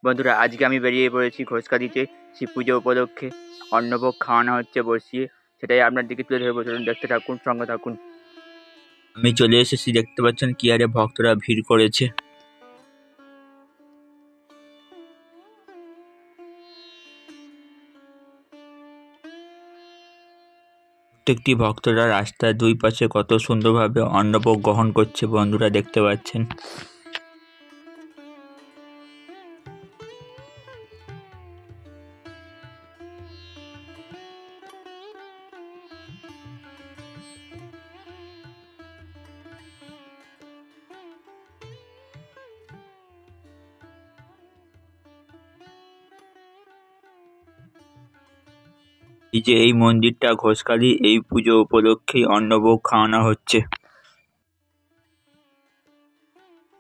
বন্ধুরা, আজকে আমি বেরিয়ে পড়েছি ঘোষকাদিতে শিব পুজো উপলক্ষে। অন্নভোগ খাওয়ানো হচ্ছে বসিয়ে, সেটাই আপনার দিকে তুলে ধরবো। চলুন দেখতে থাকুন, সঙ্গে থাকুন। আমি চলে এসেছি, দেখতে পাচ্ছেন কি আরে ভক্তরা ভিড় করেছে। প্রত্যেকটি ভক্তরা রাস্তার দুই পাশে কত সুন্দরভাবে অন্নভোগ গ্রহণ করছে, বন্ধুরা দেখতে পাচ্ছেন। এই যে এই মন্দিরটা ঘোষকালী, এই পুজো উপলক্ষেই অন্নভোগ খাওয়ানো হচ্ছে।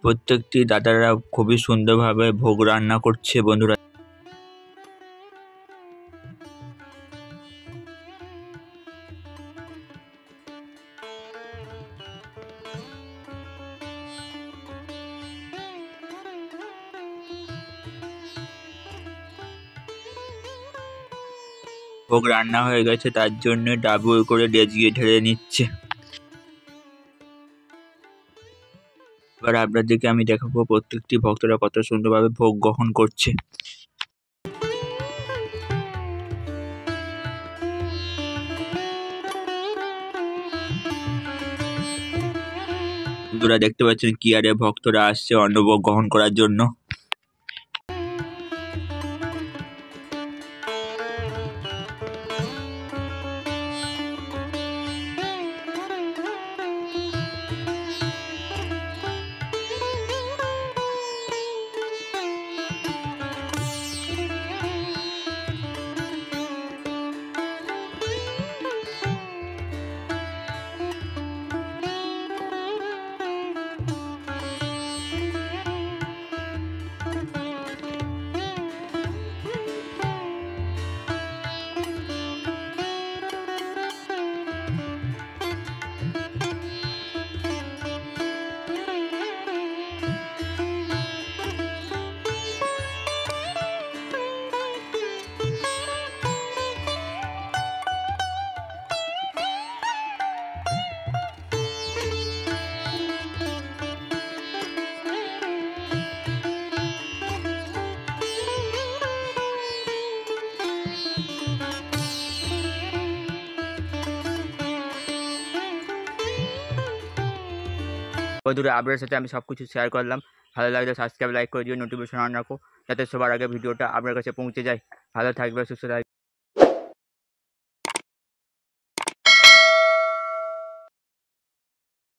প্রত্যেকটি দাদারা খুবই সুন্দরভাবে ভোগ রান্না করছে, বন্ধুরা। ভোগ রান্না হয়ে গেছে, তার জন্য ডাবু করে ডেজিয়ে ঢেলে নিচ্ছে। এবার আপনাদেরকে আমি দেখাবো প্রত্যেকটি ভক্তরা কত সুন্দরভাবে ভোগ গ্রহণ করছে। বন্ধুরা দেখতে পাচ্ছেন কি আরে ভক্তরা আসছে অন্নভোগ গ্রহণ করার জন্য। বন্ধুরা, আপনাদের সাথে আমি সবকিছু শেয়ার করলাম। ভালো লাগলে সাবস্ক্রাইব, লাইক করে দিও, নোটিফিকেশন অন রাখো, যাতে সবার আগে ভিডিওটা আপনার কাছে পৌঁছে যায়। ভালো থাকবে, সুস্থ থাকবে।